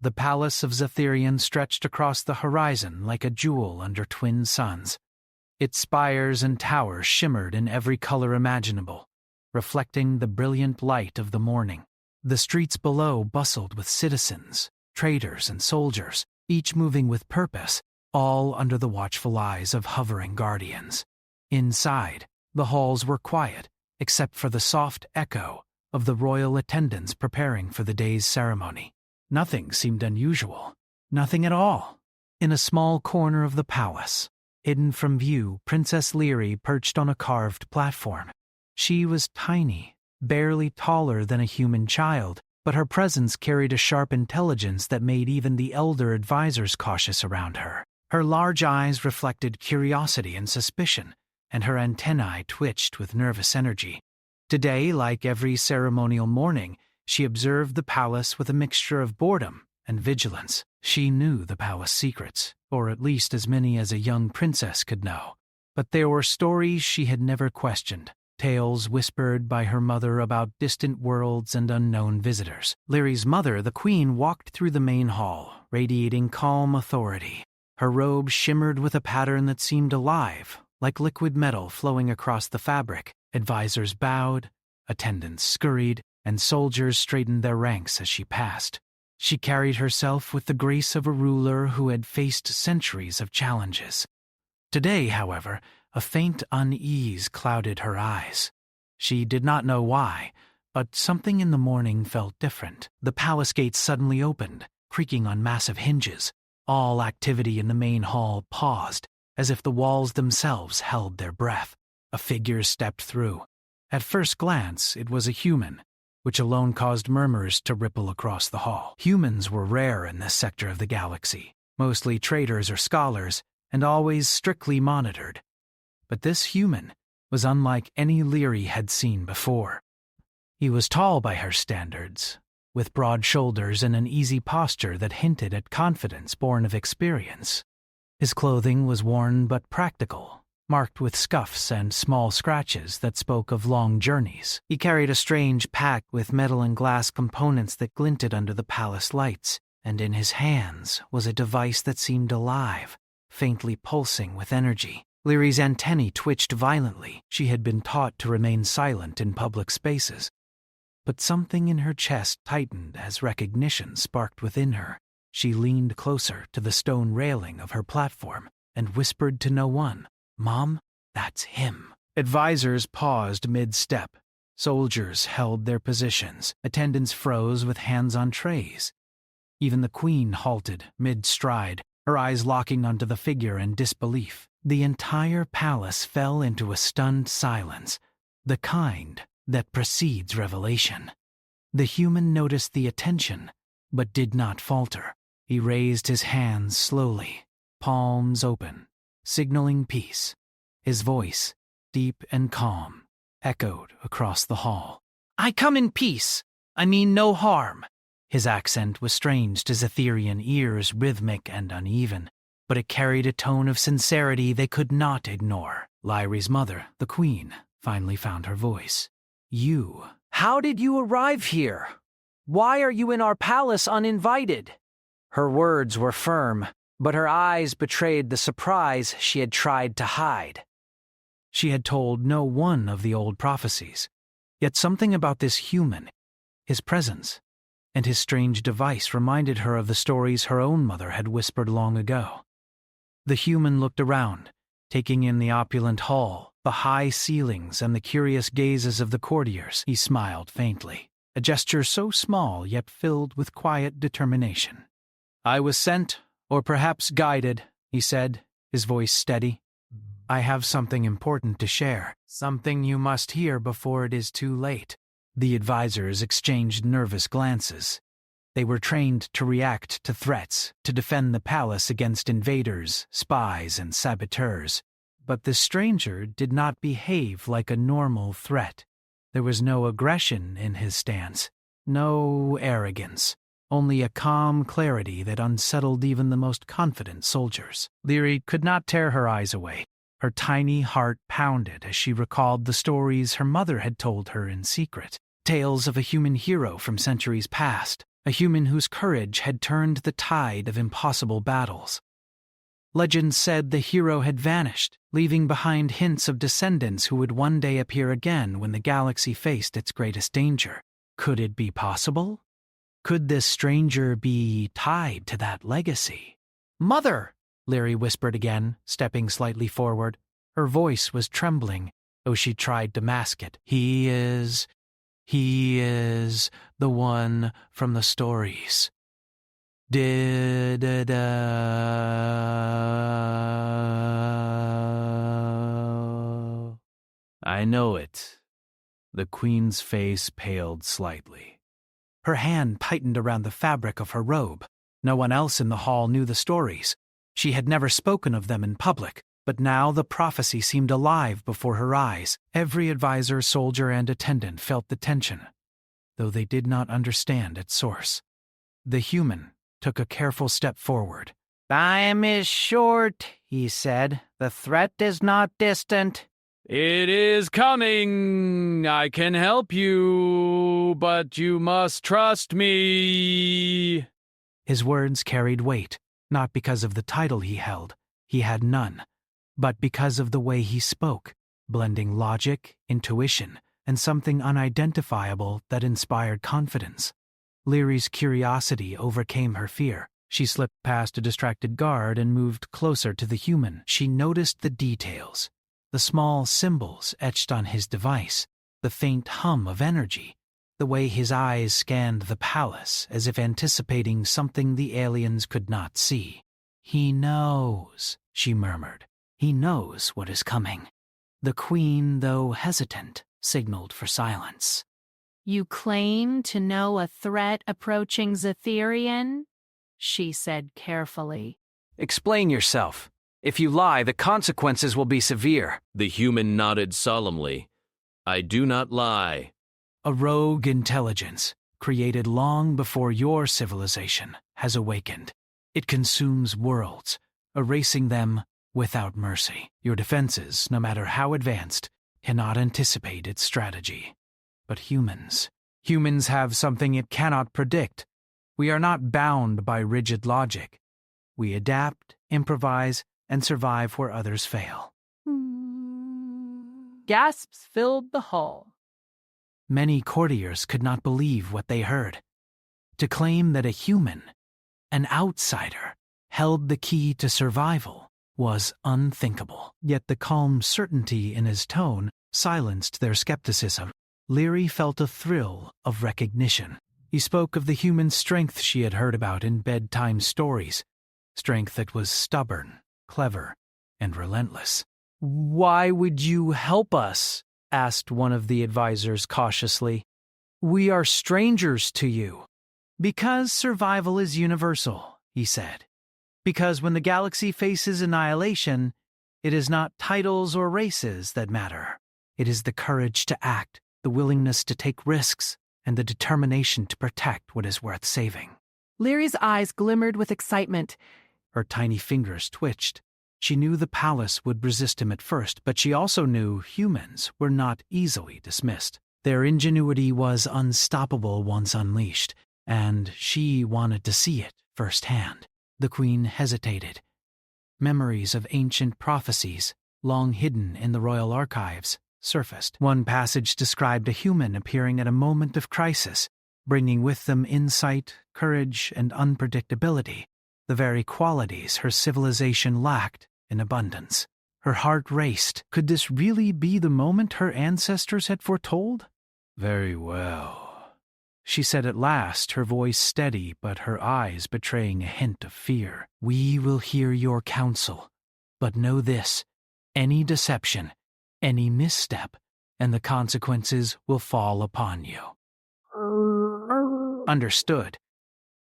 The palace of Zetherion stretched across the horizon like a jewel under twin suns. Its spires and towers shimmered in every color imaginable, reflecting the brilliant light of the morning. The streets below bustled with citizens, traders, and soldiers, each moving with purpose, all under the watchful eyes of hovering guardians. Inside, the halls were quiet, except for the soft echo of the royal attendants preparing for the day's ceremony. Nothing seemed unusual. Nothing at all. In a small corner of the palace, hidden from view, Princess Lyri perched on a carved platform. She was tiny, barely taller than a human child, but her presence carried a sharp intelligence that made even the elder advisors cautious around her. Her large eyes reflected curiosity and suspicion, and her antennae twitched with nervous energy. Today, like every ceremonial morning, she observed the palace with a mixture of boredom and vigilance. She knew the palace secrets, or at least as many as a young princess could know. But there were stories she had never questioned, tales whispered by her mother about distant worlds and unknown visitors. Lyri's mother, the queen, walked through the main hall, radiating calm authority. Her robe shimmered with a pattern that seemed alive, like liquid metal flowing across the fabric. Advisors bowed, attendants scurried, and soldiers straightened their ranks as she passed. She carried herself with the grace of a ruler who had faced centuries of challenges. Today, however, a faint unease clouded her eyes. She did not know why, but something in the morning felt different. The palace gates suddenly opened, creaking on massive hinges. All activity in the main hall paused, as if the walls themselves held their breath. A figure stepped through. At first glance, it was a human, which alone caused murmurs to ripple across the hall. Humans were rare in this sector of the galaxy, mostly traders or scholars, and always strictly monitored. But this human was unlike any Lyri had seen before. He was tall by her standards, with broad shoulders and an easy posture that hinted at confidence born of experience. His clothing was worn but practical, marked with scuffs and small scratches that spoke of long journeys. He carried a strange pack with metal and glass components that glinted under the palace lights, and in his hands was a device that seemed alive, faintly pulsing with energy. Lyri's antennae twitched violently. She had been taught to remain silent in public spaces. But something in her chest tightened as recognition sparked within her. She leaned closer to the stone railing of her platform and whispered to no one, "Mom, that's him." Advisors paused mid-step. Soldiers held their positions. Attendants froze with hands on trays. Even the queen halted mid-stride, her eyes locking onto the figure in disbelief. The entire palace fell into a stunned silence, the kind that precedes revelation. The human noticed the attention, but did not falter. He raised his hands slowly, palms open, signaling peace. His voice, deep and calm, echoed across the hall. "I come in peace. I mean no harm." His accent was strange to Zetherian ears, rhythmic and uneven, but it carried a tone of sincerity they could not ignore. Lyri's mother, the queen, finally found her voice. "You." "How did you arrive here? Why are you in our palace uninvited?" Her words were firm, but her eyes betrayed the surprise she had tried to hide. She had told no one of the old prophecies, yet something about this human, his presence, and his strange device reminded her of the stories her own mother had whispered long ago. The human looked around, taking in the opulent hall, the high ceilings, and the curious gazes of the courtiers. He smiled faintly, a gesture so small yet filled with quiet determination. "I was sent, or perhaps guided," he said, his voice steady. "I have something important to share, something you must hear before it is too late." The advisors exchanged nervous glances. They were trained to react to threats, to defend the palace against invaders, spies, and saboteurs. But the stranger did not behave like a normal threat. There was no aggression in his stance, no arrogance, only a calm clarity that unsettled even the most confident soldiers. Lyri could not tear her eyes away. Her tiny heart pounded as she recalled the stories her mother had told her in secret, tales of a human hero from centuries past, a human whose courage had turned the tide of impossible battles. Legend said the hero had vanished, leaving behind hints of descendants who would one day appear again when the galaxy faced its greatest danger. Could it be possible? Could this stranger be tied to that legacy? "Mother!" Leary whispered again, stepping slightly forward. Her voice was trembling, though she tried to mask it. He is the one from the stories. I know it. The Queen's face paled slightly. Her hand tightened around the fabric of her robe. No one else in the hall knew the stories. She had never spoken of them in public, but now the prophecy seemed alive before her eyes. Every advisor, soldier, and attendant felt the tension, though they did not understand its source. The human took a careful step forward. "Time is short," he said. "The threat is not distant." "It is coming. I can help you, but you must trust me." His words carried weight, not because of the title he held, he had none, but because of the way he spoke, blending logic, intuition, and something unidentifiable that inspired confidence. Leary's curiosity overcame her fear. She slipped past a distracted guard and moved closer to the human. She noticed the details, the small symbols etched on his device, the faint hum of energy, the way his eyes scanned the palace as if anticipating something the aliens could not see. "He knows," she murmured. "He knows what is coming." The Queen, though hesitant, signaled for silence. "You claim to know a threat approaching Zetherian?" she said carefully. "Explain yourself. If you lie, the consequences will be severe." The human nodded solemnly. "I do not lie." A rogue intelligence, created long before your civilization, has awakened. It consumes worlds, erasing them without mercy. Your defenses, no matter how advanced, cannot anticipate its strategy. But humans have something it cannot predict. We are not bound by rigid logic. We adapt, improvise, and survive where others fail. Gasps filled the hall. Many courtiers could not believe what they heard. To claim that a human, an outsider, held the key to survival was unthinkable. Yet the calm certainty in his tone silenced their skepticism. Leary felt a thrill of recognition. He spoke of the human strength she had heard about in bedtime stories, strength that was stubborn, clever, and relentless. "Why would you help us?" asked one of the advisors cautiously. "We are strangers to you." "Because survival is universal," he said. "Because when the galaxy faces annihilation, it is not titles or races that matter. It is the courage to act, the willingness to take risks, and the determination to protect what is worth saving." Leary's eyes glimmered with excitement. Her tiny fingers twitched. She knew the palace would resist him at first, but she also knew humans were not easily dismissed. Their ingenuity was unstoppable once unleashed, and she wanted to see it firsthand. The Queen hesitated. Memories of ancient prophecies, long hidden in the royal archives, surfaced. One passage described a human appearing at a moment of crisis, bringing with them insight, courage, and unpredictability, the very qualities her civilization lacked in abundance. Her heart raced. Could this really be the moment her ancestors had foretold? "Very well," she said at last, her voice steady but her eyes betraying a hint of fear. "We will hear your counsel, but know this: any deception, any misstep, and the consequences will fall upon you." Understood.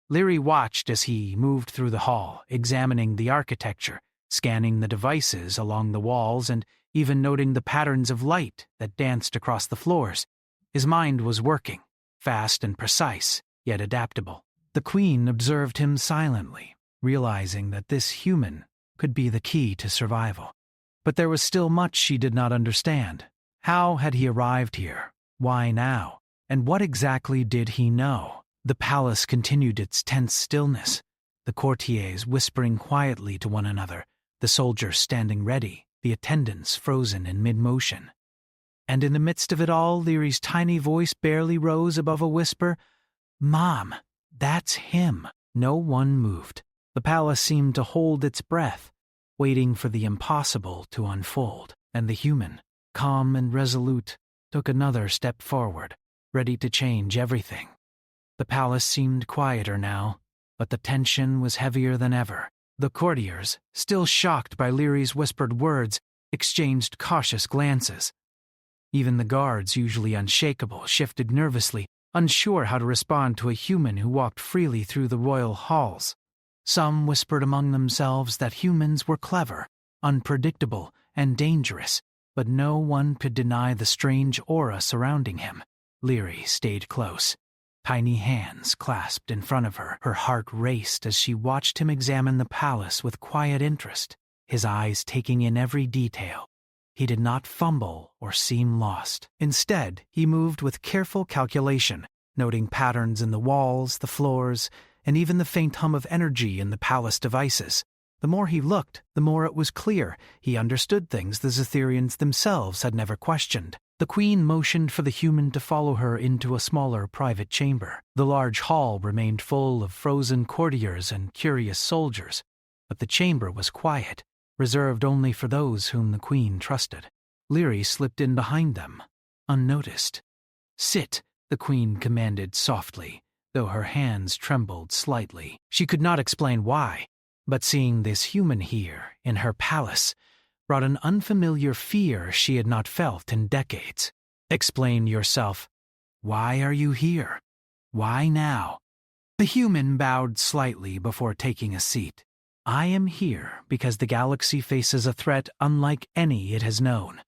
Leary watched as he moved through the hall, examining the architecture, scanning the devices along the walls, and even noting the patterns of light that danced across the floors. His mind was working, fast and precise, yet adaptable. The Queen observed him silently, realizing that this human could be the key to survival. But there was still much she did not understand. How had he arrived here? Why now? And what exactly did he know? The palace continued its tense stillness, the courtiers whispering quietly to one another, the soldiers standing ready, the attendants frozen in mid-motion. And in the midst of it all, Leary's tiny voice barely rose above a whisper, "Mom, that's him." No one moved. The palace seemed to hold its breath, waiting for the impossible to unfold, and the human, calm and resolute, took another step forward, ready to change everything. The palace seemed quieter now, but the tension was heavier than ever. The courtiers, still shocked by Leary's whispered words, exchanged cautious glances. Even the guards, usually unshakable, shifted nervously, unsure how to respond to a human who walked freely through the royal halls. Some whispered among themselves that humans were clever, unpredictable, and dangerous, but no one could deny the strange aura surrounding him. Leary stayed close. Tiny hands clasped in front of her. Her heart raced as she watched him examine the palace with quiet interest, his eyes taking in every detail. He did not fumble or seem lost. Instead, he moved with careful calculation, noting patterns in the walls, the floors, and even the faint hum of energy in the palace devices. The more he looked, the more it was clear he understood things the Zetherians themselves had never questioned. The queen motioned for the human to follow her into a smaller private chamber. The large hall remained full of frozen courtiers and curious soldiers, but the chamber was quiet, reserved only for those whom the queen trusted. Leary slipped in behind them, unnoticed. "Sit," the queen commanded softly, though her hands trembled slightly. She could not explain why, but seeing this human here, in her palace, brought an unfamiliar fear she had not felt in decades. "Explain yourself. Why are you here? Why now?" The human bowed slightly before taking a seat. "I am here because the galaxy faces a threat unlike any it has known.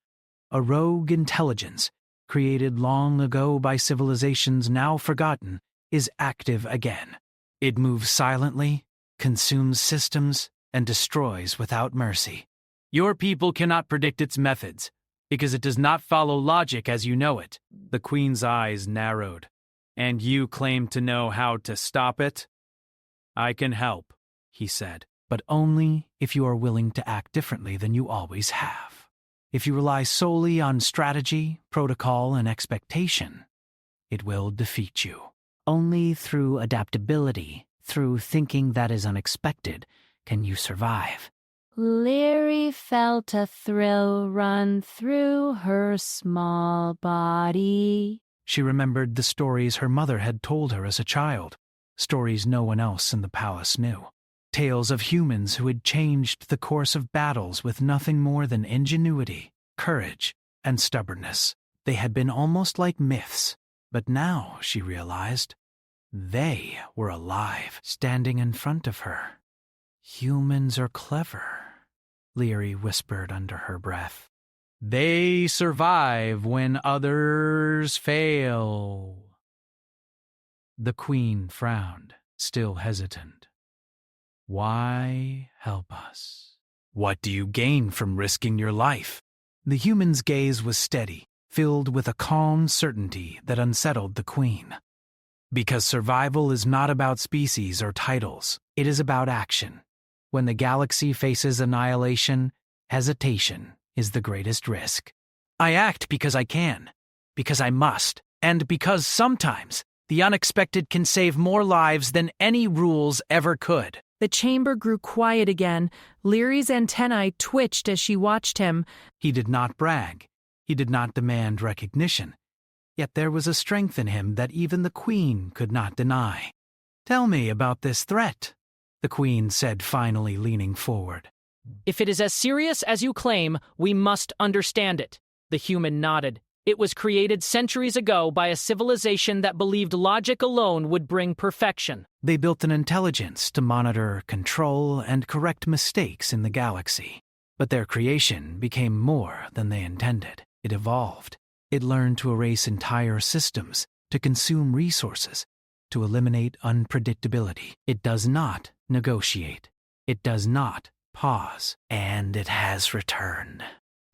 A rogue intelligence, created long ago by civilizations now forgotten, is active again. It moves silently, consumes systems, and destroys without mercy. Your people cannot predict its methods, because it does not follow logic as you know it." The queen's eyes narrowed. "And you claim to know how to stop it?" "I can help," he said, "but only if you are willing to act differently than you always have. If you rely solely on strategy, protocol, and expectation, it will defeat you. Only through adaptability, through thinking that is unexpected, can you survive." Leary felt a thrill run through her small body. She remembered the stories her mother had told her as a child, stories no one else in the palace knew. Tales of humans who had changed the course of battles with nothing more than ingenuity, courage, and stubbornness. They had been almost like myths, but now, she realized, they were alive, standing in front of her. "Humans are clever," Leary whispered under her breath. "They survive when others fail." The queen frowned, still hesitant. "Why help us? What do you gain from risking your life?" The human's gaze was steady, filled with a calm certainty that unsettled the queen. "Because survival is not about species or titles. It is about action. When the galaxy faces annihilation, hesitation is the greatest risk. I act because I can, because I must, and because sometimes the unexpected can save more lives than any rules ever could." The chamber grew quiet again. Leary's antennae twitched as she watched him. He did not brag. He did not demand recognition. Yet there was a strength in him that even the queen could not deny. "Tell me about this threat," the queen said, finally leaning forward. "If it is as serious as you claim, we must understand it." The human nodded. "It was created centuries ago by a civilization that believed logic alone would bring perfection." They built an intelligence to monitor, control, and correct mistakes in the galaxy. But their creation became more than they intended. It evolved. It learned to erase entire systems, to consume resources, to eliminate unpredictability. It does not negotiate. It does not pause. And it has returned.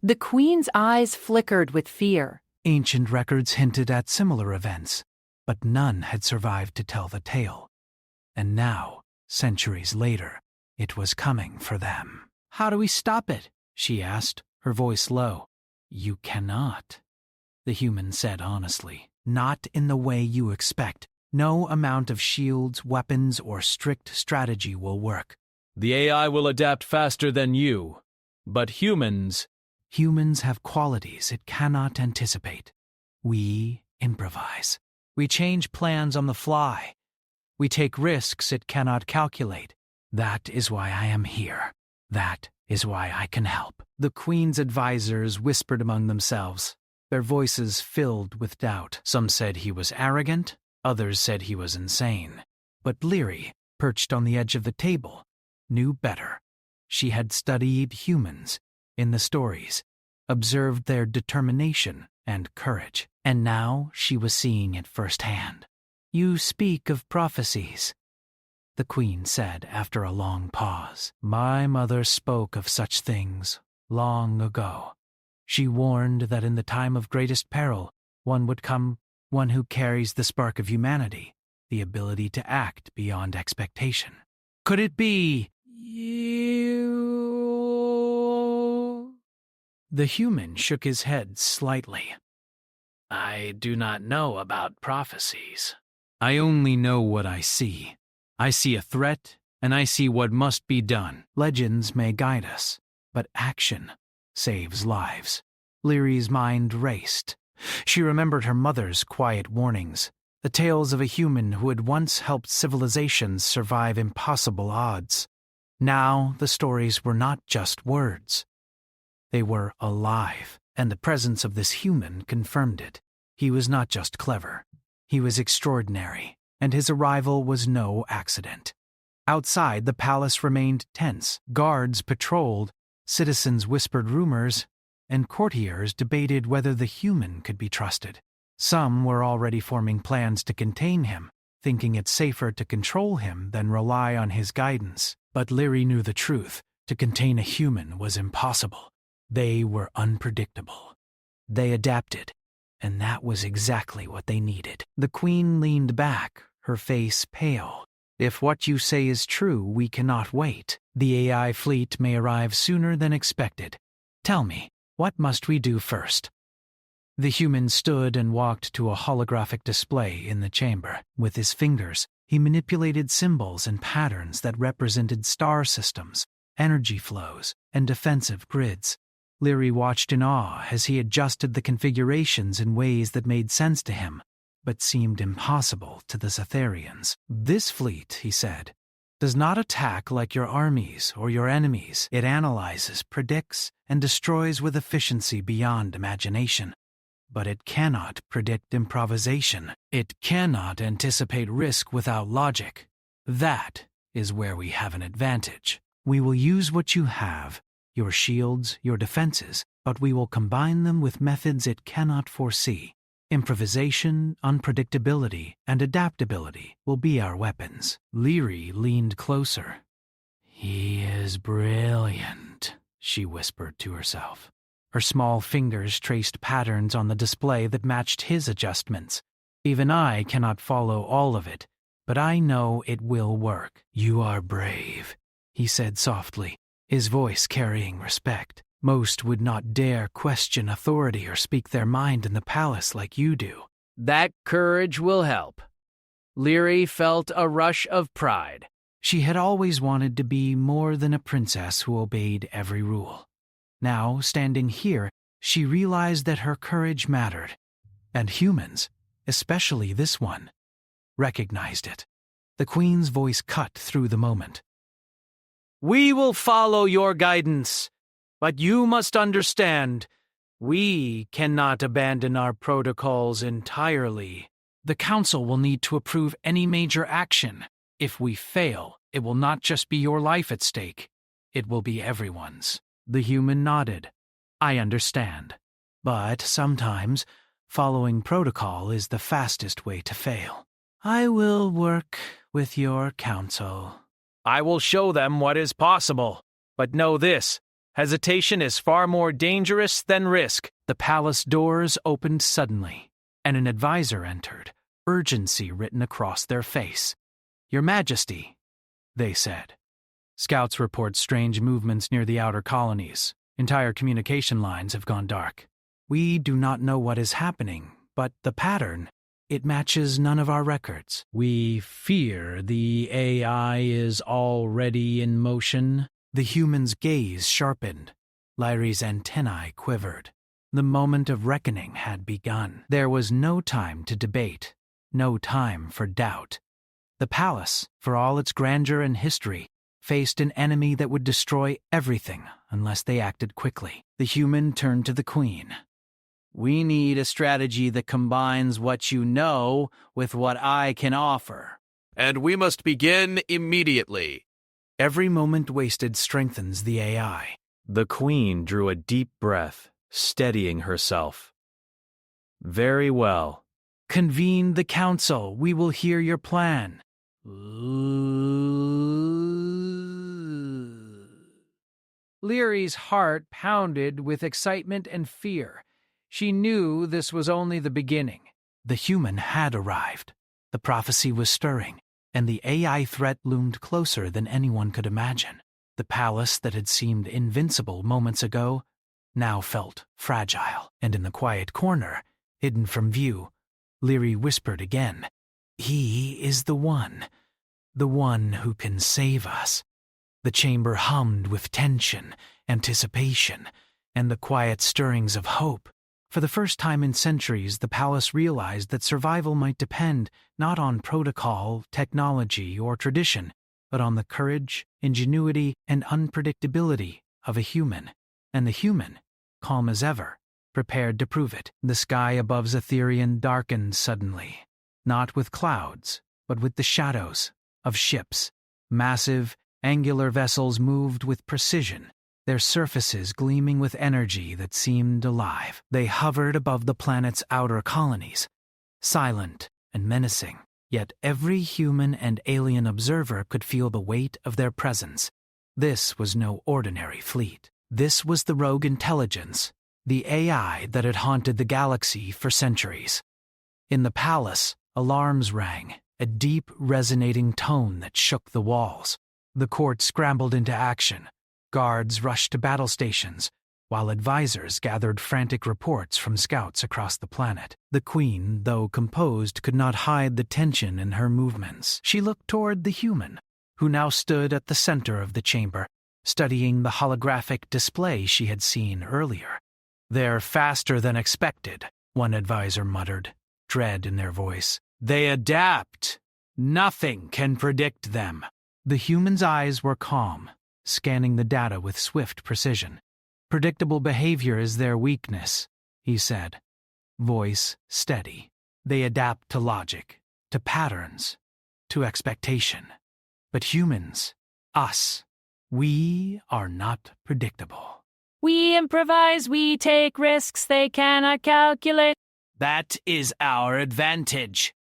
The queen's eyes flickered with fear. Ancient records hinted at similar events, but none had survived to tell the tale. And now, centuries later, it was coming for them. How do we stop it? She asked, her voice low. You cannot, the human said honestly. Not in the way you expect. No amount of shields, weapons, or strict strategy will work. The AI will adapt faster than you, but humans have qualities it cannot anticipate. We improvise. We change plans on the fly. We take risks it cannot calculate. That is why I am here. That is why I can help. The Queen's advisors whispered among themselves, their voices filled with doubt. Some said he was arrogant, others said he was insane. But Leary, perched on the edge of the table, knew better. She had studied humans in the stories, observed their determination and courage, and now she was seeing it firsthand. You speak of prophecies, the Queen said after a long pause. My mother spoke of such things long ago. She warned that in the time of greatest peril, one would come, one who carries the spark of humanity, the ability to act beyond expectation. Could it be you? The human shook his head slightly. I do not know about prophecies. I only know what I see. I see a threat, and I see what must be done. Legends may guide us, but action saves lives. Leary's mind raced. She remembered her mother's quiet warnings, the tales of a human who had once helped civilizations survive impossible odds. Now the stories were not just words. They were alive, and the presence of this human confirmed it. He was not just clever. He was extraordinary, and his arrival was no accident. Outside, the palace remained tense. Guards patrolled, citizens whispered rumors, and courtiers debated whether the human could be trusted. Some were already forming plans to contain him, thinking it safer to control him than rely on his guidance. But Leary knew the truth. To contain a human was impossible. They were unpredictable. They adapted, and that was exactly what they needed. The Queen leaned back, her face pale. If what you say is true, we cannot wait. The AI fleet may arrive sooner than expected. Tell me, what must we do first? The human stood and walked to a holographic display in the chamber. With his fingers, he manipulated symbols and patterns that represented star systems, energy flows, and defensive grids. Leary watched in awe as he adjusted the configurations in ways that made sense to him, but seemed impossible to the Cytherians. This fleet, he said, does not attack like your armies or your enemies. It analyzes, predicts, and destroys with efficiency beyond imagination. But it cannot predict improvisation. It cannot anticipate risk without logic. That is where we have an advantage. We will use what you have, your shields, your defenses, but we will combine them with methods it cannot foresee. Improvisation, unpredictability, and adaptability will be our weapons. Leary leaned closer. He is brilliant, she whispered to herself. Her small fingers traced patterns on the display that matched his adjustments. Even I cannot follow all of it, but I know it will work. You are brave, he said softly, his voice carrying respect. Most would not dare question authority or speak their mind in the palace like you do. That courage will help. Leary felt a rush of pride. She had always wanted to be more than a princess who obeyed every rule. Now, standing here, she realized that her courage mattered, and humans, especially this one, recognized it. The Queen's voice cut through the moment. We will follow your guidance, but you must understand, we cannot abandon our protocols entirely. The Council will need to approve any major action. If we fail, it will not just be your life at stake. It will be everyone's. The human nodded. I understand. But sometimes, following protocol is the fastest way to fail. I will work with your council. I will show them what is possible. But know this, hesitation is far more dangerous than risk. The palace doors opened suddenly, and an advisor entered, urgency written across their face. "Your Majesty," they said. "Scouts report strange movements near the outer colonies. Entire communication lines have gone dark. We do not know what is happening, but the pattern, it matches none of our records. We fear the AI is already in motion." The human's gaze sharpened. Lyri's antennae quivered. The moment of reckoning had begun. There was no time to debate, no time for doubt. The palace, for all its grandeur and history, faced an enemy that would destroy everything unless they acted quickly. The human turned to the queen. "We need a strategy that combines what you know with what I can offer. And we must begin immediately." Every moment wasted strengthens the AI. The queen drew a deep breath, steadying herself. "Very well. Convene the council. We will hear your plan." Lyri's heart pounded with excitement and fear. She knew this was only the beginning. The human had arrived. The prophecy was stirring, and the AI threat loomed closer than anyone could imagine. The palace that had seemed invincible moments ago now felt fragile, and in the quiet corner, hidden from view, Lyri whispered again, "He is the one who can save us." The chamber hummed with tension, anticipation, and the quiet stirrings of hope. For the first time in centuries, the palace realized that survival might depend not on protocol, technology, or tradition, but on the courage, ingenuity, and unpredictability of a human. And the human, calm as ever, prepared to prove it. The sky above Zetherian darkened suddenly, not with clouds, but with the shadows of ships. Massive, angular vessels moved with precision, their surfaces gleaming with energy that seemed alive. They hovered above the planet's outer colonies, silent and menacing, yet every human and alien observer could feel the weight of their presence. This was no ordinary fleet. This was the rogue intelligence, the AI that had haunted the galaxy for centuries. In the palace, alarms rang, a deep, resonating tone that shook the walls. The court scrambled into action. Guards rushed to battle stations, while advisors gathered frantic reports from scouts across the planet. The queen, though composed, could not hide the tension in her movements. She looked toward the human, who now stood at the center of the chamber, studying the holographic display she had seen earlier. "They're faster than expected," one advisor muttered, dread in their voice. "They adapt. Nothing can predict them." The human's eyes were calm, scanning the data with swift precision. "Predictable behavior is their weakness," he said, voice steady. "They adapt to logic, to patterns, to expectation. But humans, us, we are not predictable." "We improvise, we take risks they cannot calculate." "That is our advantage."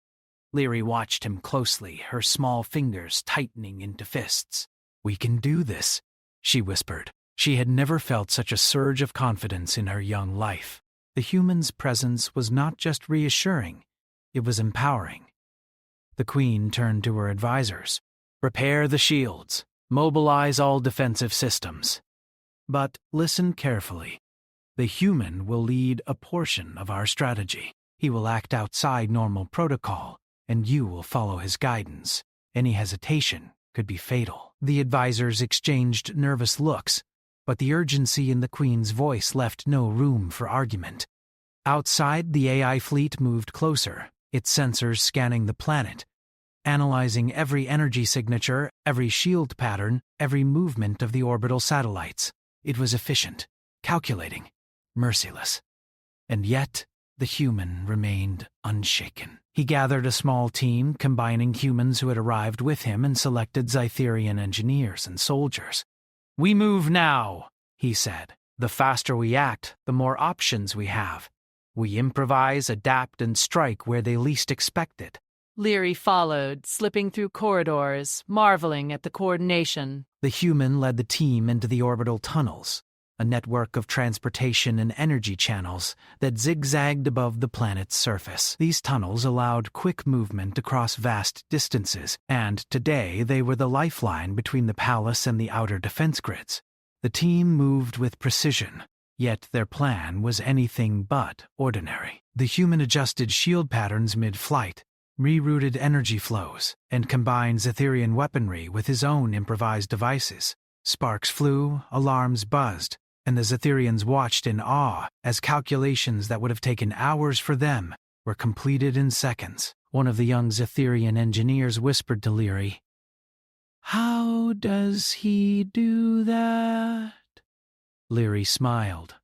Lyri watched him closely, her small fingers tightening into fists. "We can do this," she whispered. She had never felt such a surge of confidence in her young life. The human's presence was not just reassuring, it was empowering. The queen turned to her advisors. "Repair the shields. Mobilize all defensive systems. But listen carefully. The human will lead a portion of our strategy. He will act outside normal protocol, and you will follow his guidance. Any hesitation could be fatal." The advisors exchanged nervous looks, but the urgency in the queen's voice left no room for argument. Outside, the AI fleet moved closer, its sensors scanning the planet, analyzing every energy signature, every shield pattern, every movement of the orbital satellites. It was efficient, calculating, merciless. And yet, the human remained unshaken. He gathered a small team, combining humans who had arrived with him, and selected Zytherian engineers and soldiers. "We move now," he said. "The faster we act, the more options we have. We improvise, adapt, and strike where they least expect it." Lyri followed, slipping through corridors, marveling at the coordination. The human led the team into the orbital tunnels, a network of transportation and energy channels that zigzagged above the planet's surface. These tunnels allowed quick movement across vast distances, and today they were the lifeline between the palace and the outer defense grids. The team moved with precision, yet their plan was anything but ordinary. The human adjusted shield patterns mid-flight, rerouted energy flows, and combined Zetherian weaponry with his own improvised devices. Sparks flew, alarms buzzed, and the Zetherians watched in awe as calculations that would have taken hours for them were completed in seconds. One of the young Zetherian engineers whispered to Leary, "How does he do that?" Leary smiled,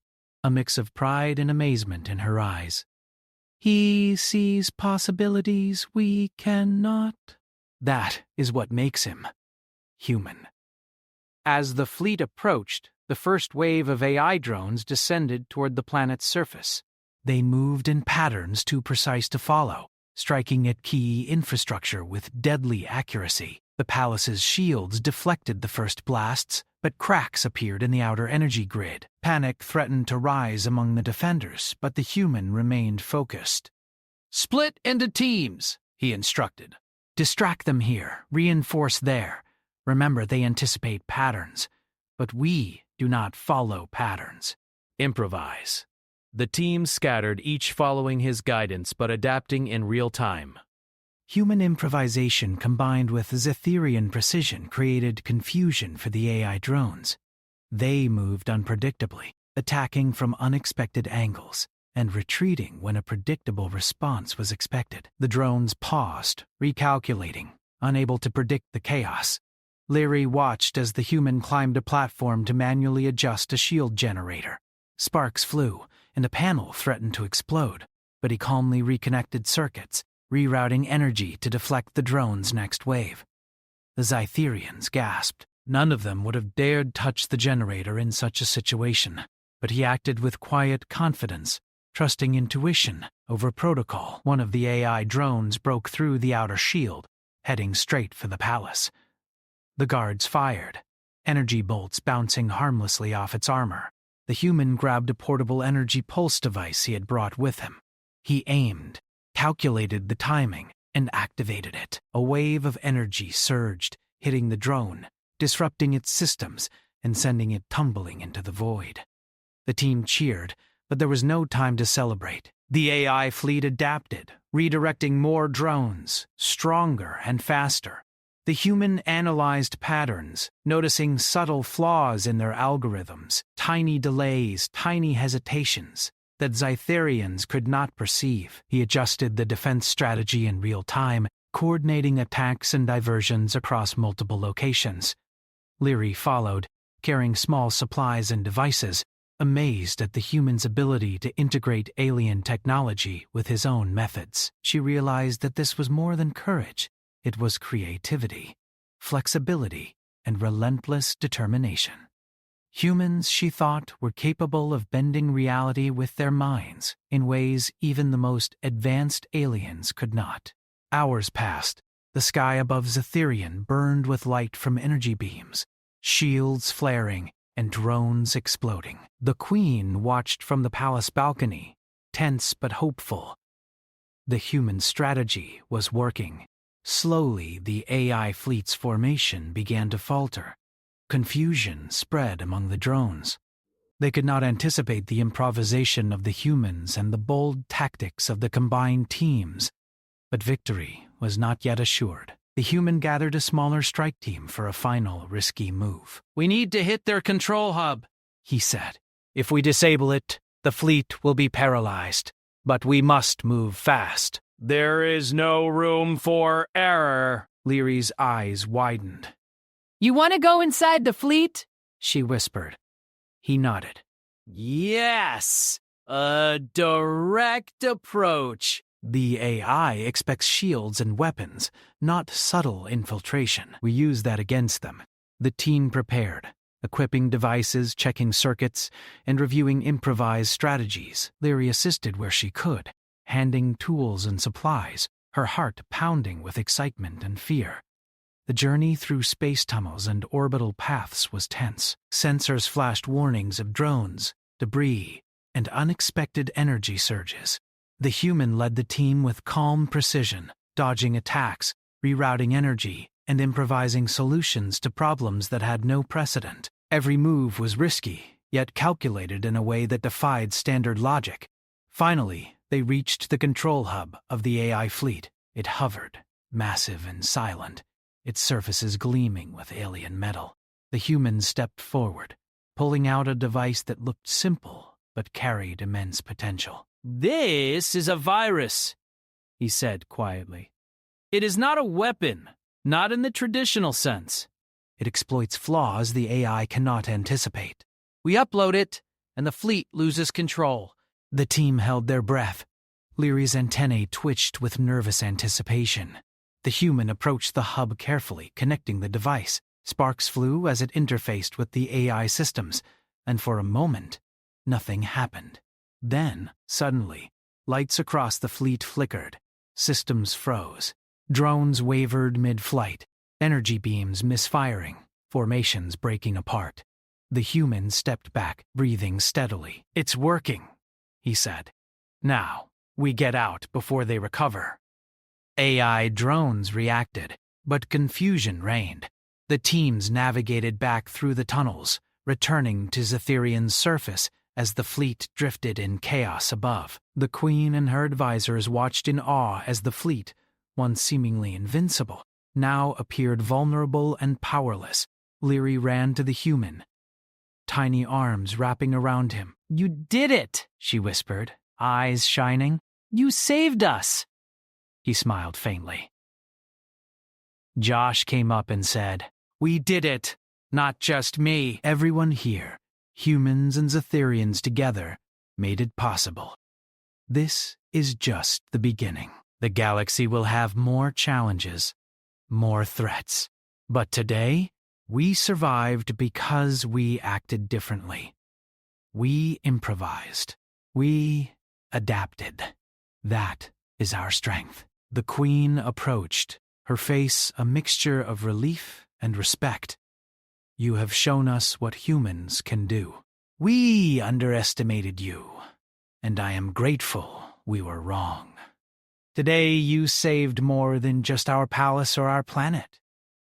a mix of pride and amazement in her eyes. "He sees possibilities we cannot." That is what makes him human. As the fleet approached, the first wave of AI drones descended toward the planet's surface. They moved in patterns too precise to follow, striking at key infrastructure with deadly accuracy. The palace's shields deflected the first blasts, but cracks appeared in the outer energy grid. Panic threatened to rise among the defenders, but the human remained focused. Split into teams, he instructed. Distract them here, reinforce there. Remember, they anticipate patterns, but we do not follow patterns. Improvise. The team scattered, each following his guidance but adapting in real time. Human improvisation combined with Zetherian precision created confusion for the AI drones. They moved unpredictably, attacking from unexpected angles and retreating when a predictable response was expected. The drones paused, recalculating, unable to predict the chaos. Leary watched as the human climbed a platform to manually adjust a shield generator. Sparks flew, and a panel threatened to explode, but he calmly reconnected circuits, rerouting energy to deflect the drone's next wave. The Zetherians gasped. None of them would have dared touch the generator in such a situation, but he acted with quiet confidence, trusting intuition over protocol. One of the AI drones broke through the outer shield, heading straight for the palace. The guards fired, energy bolts bouncing harmlessly off its armor. The human grabbed a portable energy pulse device he had brought with him. He aimed, calculated the timing, and activated it. A wave of energy surged, hitting the drone, disrupting its systems and sending it tumbling into the void. The team cheered, but there was no time to celebrate. The AI fleet adapted, redirecting more drones, stronger and faster. The human analyzed patterns, noticing subtle flaws in their algorithms, tiny delays, tiny hesitations that Zetherians could not perceive. He adjusted the defense strategy in real time, coordinating attacks and diversions across multiple locations. Leary followed, carrying small supplies and devices, amazed at the human's ability to integrate alien technology with his own methods. She realized that this was more than courage. It was creativity, flexibility, and relentless determination. Humans, she thought, were capable of bending reality with their minds in ways even the most advanced aliens could not. Hours passed. The sky above Zetherian burned with light from energy beams, shields flaring, and drones exploding. The Queen watched from the palace balcony, tense but hopeful. The human strategy was working. Slowly, the AI fleet's formation began to falter. Confusion spread among the drones. They could not anticipate the improvisation of the humans and the bold tactics of the combined teams. But victory was not yet assured. The human gathered a smaller strike team for a final risky move. "We need to hit their control hub," he said. "If we disable it, the fleet will be paralyzed. But we must move fast." "There is no room for error." Leary's eyes widened. "You want to go inside the fleet?" she whispered. He nodded. "Yes! A direct approach." The AI expects shields and weapons, not subtle infiltration. We use that against them. The team prepared, equipping devices, checking circuits, and reviewing improvised strategies. Leary assisted where she could, handing tools and supplies, her heart pounding with excitement and fear. The journey through space tunnels and orbital paths was tense. Sensors flashed warnings of drones, debris, and unexpected energy surges. The human led the team with calm precision, dodging attacks, rerouting energy, and improvising solutions to problems that had no precedent. Every move was risky, yet calculated in a way that defied standard logic. Finally, they reached the control hub of the AI fleet. It hovered, massive and silent, its surfaces gleaming with alien metal. The humans stepped forward, pulling out a device that looked simple but carried immense potential. "This is a virus," he said quietly. "It is not a weapon, not in the traditional sense. It exploits flaws the AI cannot anticipate. We upload it, and the fleet loses control." The team held their breath. Leary's antennae twitched with nervous anticipation. The human approached the hub carefully, connecting the device. Sparks flew as it interfaced with the AI systems, and for a moment, nothing happened. Then, suddenly, lights across the fleet flickered. Systems froze. Drones wavered mid-flight, energy beams misfiring, formations breaking apart. The human stepped back, breathing steadily. "It's working," he said. "Now, we get out before they recover." AI drones reacted, but confusion reigned. The teams navigated back through the tunnels, returning to Zetherian's surface as the fleet drifted in chaos above. The Queen and her advisors watched in awe as the fleet, once seemingly invincible, now appeared vulnerable and powerless. Leary ran to the human, tiny arms wrapping around him. "You did it," she whispered, eyes shining. "You saved us." He smiled faintly. Josh came up and said, "We did it. Not just me. Everyone here, humans and Zetherians together, made it possible. This is just the beginning. The galaxy will have more challenges, more threats. But today, we survived because we acted differently. We improvised. We adapted. That is our strength." The Queen approached, her face a mixture of relief and respect. "You have shown us what humans can do. We underestimated you, and I am grateful we were wrong. Today you saved more than just our palace or our planet."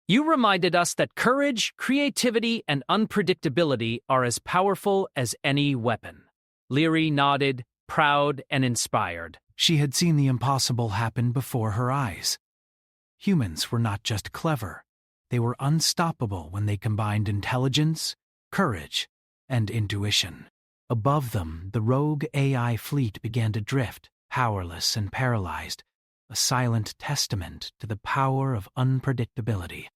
"You reminded us that courage, creativity, and unpredictability are as powerful as any weapon." Leary nodded, proud and inspired. She had seen the impossible happen before her eyes. Humans were not just clever, they were unstoppable when they combined intelligence, courage, and intuition. Above them, the rogue AI fleet began to drift, powerless and paralyzed, a silent testament to the power of unpredictability.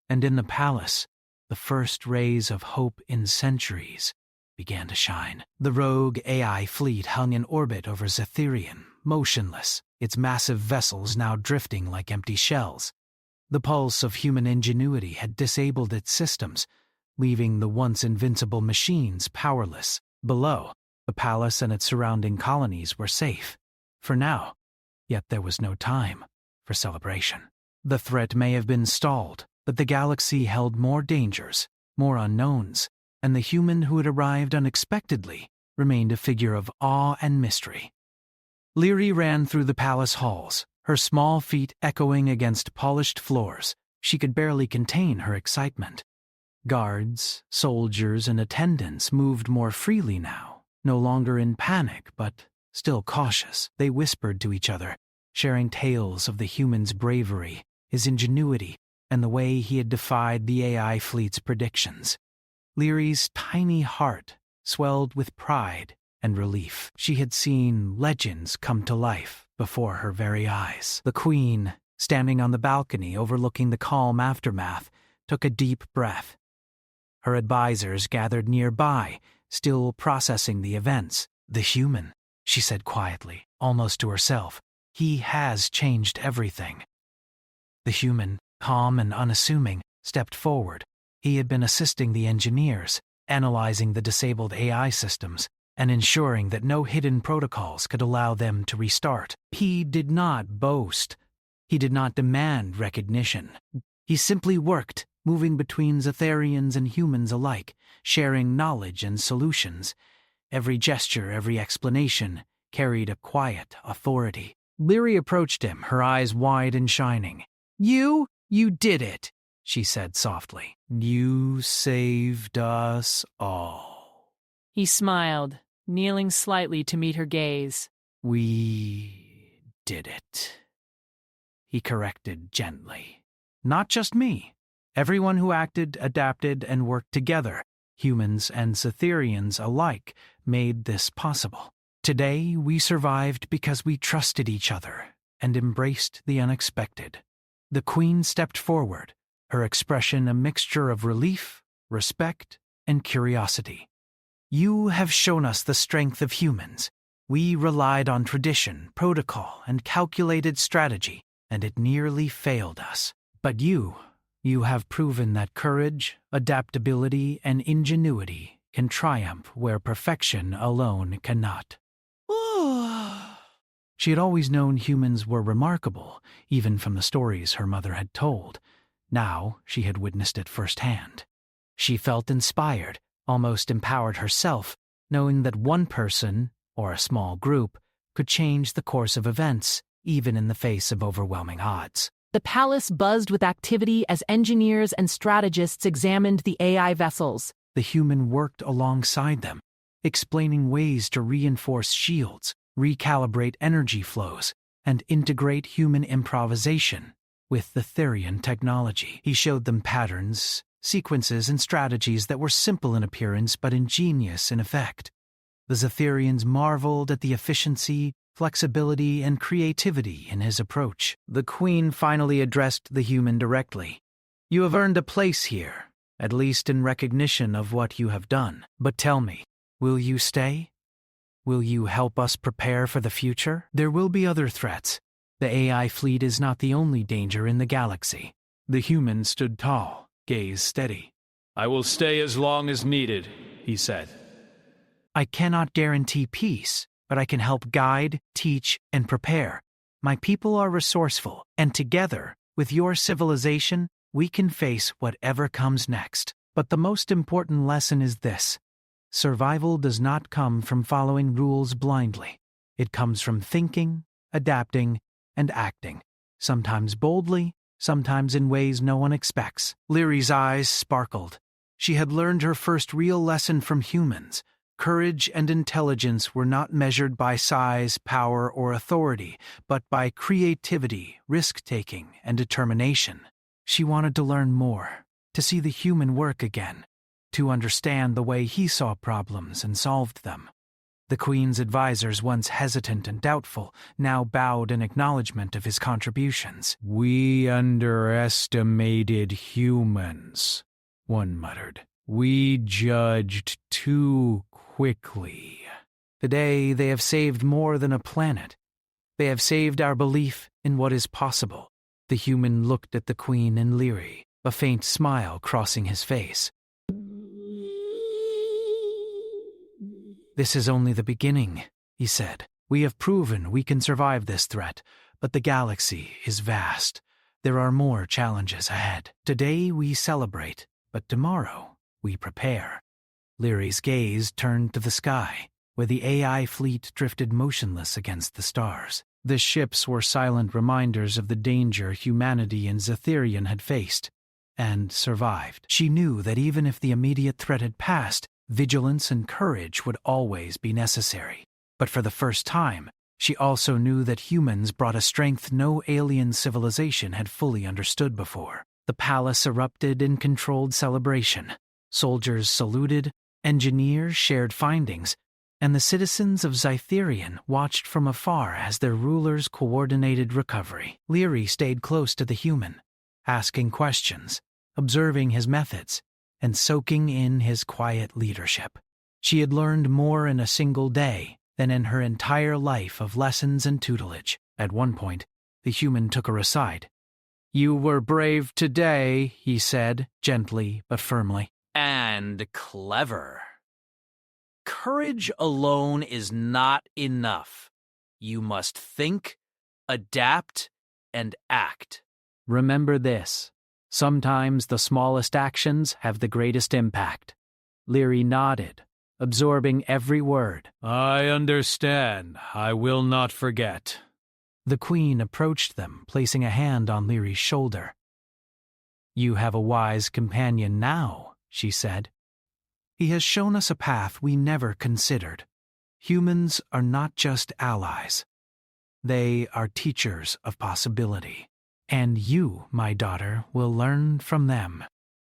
And in the palace, the first rays of hope in centuries began to shine. The rogue AI fleet hung in orbit over Zetherian, motionless, its massive vessels now drifting like empty shells. The pulse of human ingenuity had disabled its systems, leaving the once invincible machines powerless. Below, the palace and its surrounding colonies were safe. For now, yet there was no time for celebration. The threat may have been stalled, but the galaxy held more dangers, more unknowns, and the human who had arrived unexpectedly remained a figure of awe and mystery. Leary ran through the palace halls, her small feet echoing against polished floors. She could barely contain her excitement. Guards, soldiers, and attendants moved more freely now, no longer in panic, but still cautious. They whispered to each other, sharing tales of the human's bravery, his ingenuity, and the way he had defied the AI fleet's predictions. Leary's tiny heart swelled with pride and relief. She had seen legends come to life before her very eyes. The Queen, standing on the balcony overlooking the calm aftermath, took a deep breath. Her advisors gathered nearby, still processing the events. "The human," she said quietly, almost to herself. "He has changed everything." The human, calm and unassuming, stepped forward. He had been assisting the engineers, analyzing the disabled AI systems, and ensuring that no hidden protocols could allow them to restart. He did not boast. He did not demand recognition. He simply worked, moving between Zetharians and humans alike, sharing knowledge and solutions. Every gesture, every explanation carried a quiet authority. Leary approached him, her eyes wide and shining. You did it, she said softly. You saved us all. He smiled, kneeling slightly to meet her gaze. We did it, he corrected gently. Not just me. Everyone who acted, adapted, and worked together, humans and Cytherians alike, made this possible. Today, we survived because we trusted each other and embraced the unexpected. The Queen stepped forward, her expression a mixture of relief, respect, and curiosity. You have shown us the strength of humans. We relied on tradition, protocol, and calculated strategy, and it nearly failed us. But you have proven that courage, adaptability, and ingenuity can triumph where perfection alone cannot. She had always known humans were remarkable, even from the stories her mother had told. Now she had witnessed it firsthand. She felt inspired, almost empowered herself, knowing that one person, or a small group, could change the course of events, even in the face of overwhelming odds. The palace buzzed with activity as engineers and strategists examined the AI vessels. The human worked alongside them, explaining ways to reinforce shields, recalibrate energy flows, and integrate human improvisation with the Therian technology. He showed them patterns, sequences, and strategies that were simple in appearance but ingenious in effect. The Zetharians marveled at the efficiency, flexibility, and creativity in his approach. The Queen finally addressed the human directly. You have earned a place here, at least in recognition of what you have done. But tell me, will you stay? Will you help us prepare for the future? There will be other threats. The AI fleet is not the only danger in the galaxy. The human stood tall, gaze steady. I will stay as long as needed, he said. I cannot guarantee peace, but I can help guide, teach, and prepare. My people are resourceful, and together, with your civilization, we can face whatever comes next. But the most important lesson is this. Survival does not come from following rules blindly. It comes from thinking, adapting, and acting, sometimes boldly, sometimes in ways no one expects. Leary's eyes sparkled. She had learned her first real lesson from humans. Courage and intelligence were not measured by size, power, or authority, but by creativity, risk-taking, and determination. She wanted to learn more, to see the human work again, to understand the way he saw problems and solved them. The Queen's advisors, once hesitant and doubtful, now bowed in acknowledgement of his contributions. We underestimated humans, one muttered. We judged too quickly. Today they have saved more than a planet. They have saved our belief in what is possible. The human looked at the Queen and Leary, a faint smile crossing his face. This is only the beginning, he said. We have proven we can survive this threat, but the galaxy is vast. There are more challenges ahead. Today we celebrate, but tomorrow we prepare. Leary's gaze turned to the sky, where the AI fleet drifted motionless against the stars. The ships were silent reminders of the danger humanity and Zetharian had faced, and survived. She knew that even if the immediate threat had passed, vigilance and courage would always be necessary. But for the first time, she also knew that humans brought a strength no alien civilization had fully understood before. The palace erupted in controlled celebration. Soldiers saluted, engineers shared findings, and the citizens of Zytherian watched from afar as their rulers coordinated recovery. Leary stayed close to the human, asking questions, observing his methods, and soaking in his quiet leadership. She had learned more in a single day than in her entire life of lessons and tutelage. At one point, the human took her aside. You were brave today, he said, gently but firmly. And clever. Courage alone is not enough. You must think, adapt, and act. Remember this. Sometimes the smallest actions have the greatest impact. Leary nodded, absorbing every word. I understand. I will not forget. The Queen approached them, placing a hand on Leary's shoulder. "You have a wise companion now," she said. "He has shown us a path we never considered. Humans are not just allies. They are teachers of possibility. And you, my daughter, will learn from them,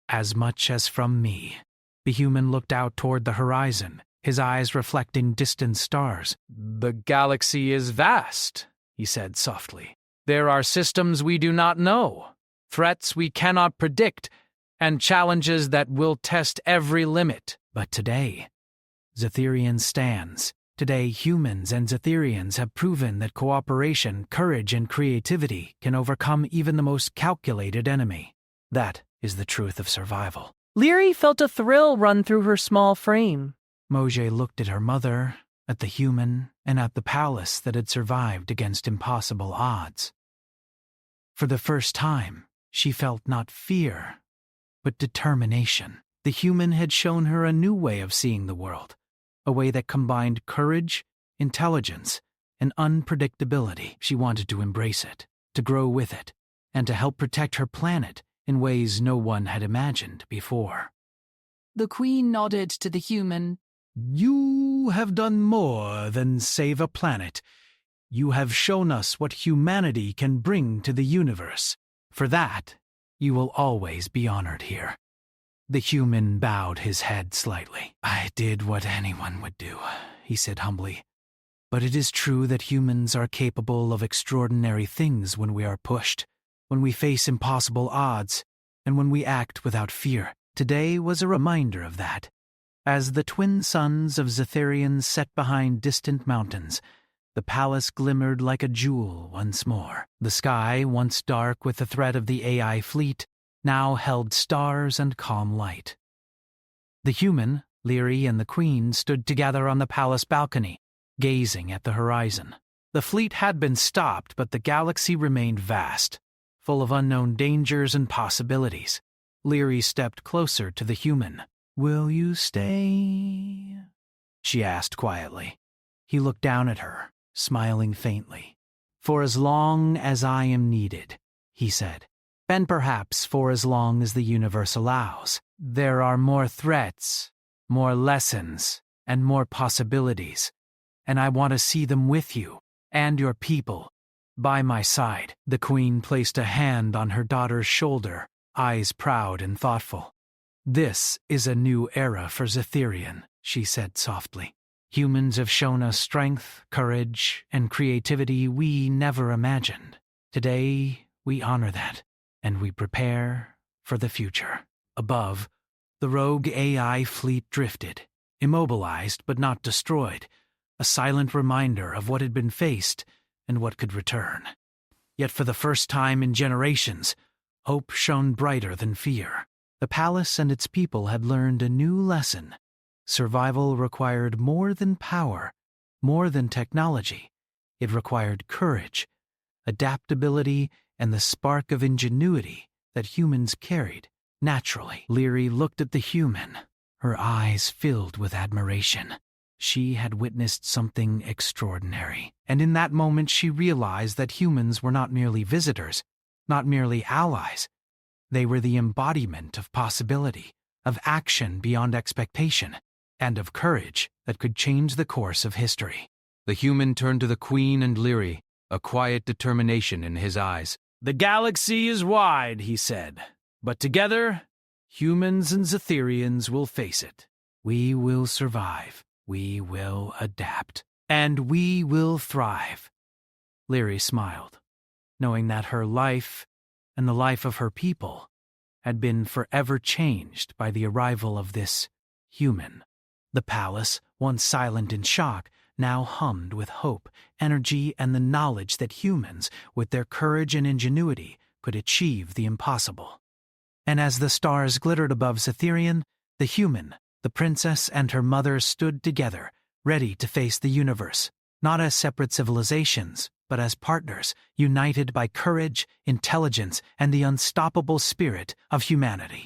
as much as from me." The human looked out toward the horizon, his eyes reflecting distant stars. "The galaxy is vast," he said softly. "There are systems we do not know, threats we cannot predict, and challenges that will test every limit." But today, Zetherian stands. Today, humans and Zetherians have proven that cooperation, courage, and creativity can overcome even the most calculated enemy. That is the truth of survival. Leary felt a thrill run through her small frame. Mojay looked at her mother, at the human, and at the palace that had survived against impossible odds. For the first time, she felt not fear, but determination. The human had shown her a new way of seeing the world, a way that combined courage, intelligence, and unpredictability. She wanted to embrace it, to grow with it, and to help protect her planet in ways no one had imagined before. The Queen nodded to the human. "You have done more than save a planet. You have shown us what humanity can bring to the universe. For that, you will always be honored here." The human bowed his head slightly. "I did what anyone would do," he said humbly. "But it is true that humans are capable of extraordinary things when we are pushed, when we face impossible odds, and when we act without fear. Today was a reminder of that. As the twin suns of Zetherian set behind distant mountains, the palace glimmered like a jewel once more. The sky, once dark with the threat of the AI fleet, now held stars and calm light. The human, Leary, and the Queen stood together on the palace balcony, gazing at the horizon. The fleet had been stopped, but the galaxy remained vast, full of unknown dangers and possibilities. Leary stepped closer to the human. "Will you stay?" she asked quietly. He looked down at her, smiling faintly. "For as long as I am needed," he said. "And perhaps for as long as the universe allows. There are more threats, more lessons, and more possibilities, and I want to see them with you and your people by my side." The Queen placed a hand on her daughter's shoulder, eyes proud and thoughtful. "This is a new era for Zetherian," she said softly. "Humans have shown us strength, courage, and creativity we never imagined. Today, we honor that, and we prepare for the future." Above, the rogue AI fleet drifted, immobilized but not destroyed, a silent reminder of what had been faced and what could return. Yet for the first time in generations, hope shone brighter than fear. The palace and its people had learned a new lesson. Survival required more than power, more than technology. It required courage, adaptability, and the spark of ingenuity that humans carried naturally. Leary looked at the human, her eyes filled with admiration. She had witnessed something extraordinary, and in that moment she realized that humans were not merely visitors, not merely allies. They were the embodiment of possibility, of action beyond expectation, and of courage that could change the course of history. The human turned to the Queen and Leary, a quiet determination in his eyes. "The galaxy is wide," he said, "but together, humans and Zetherians will face it. We will survive, we will adapt, and we will thrive." Leary smiled, knowing that her life and the life of her people had been forever changed by the arrival of this human. The palace, once silent in shock, now hummed with hope, energy, and the knowledge that humans, with their courage and ingenuity, could achieve the impossible. And as the stars glittered above Zetherian, the human, the princess, and her mother stood together, ready to face the universe, not as separate civilizations, but as partners, united by courage, intelligence, and the unstoppable spirit of humanity.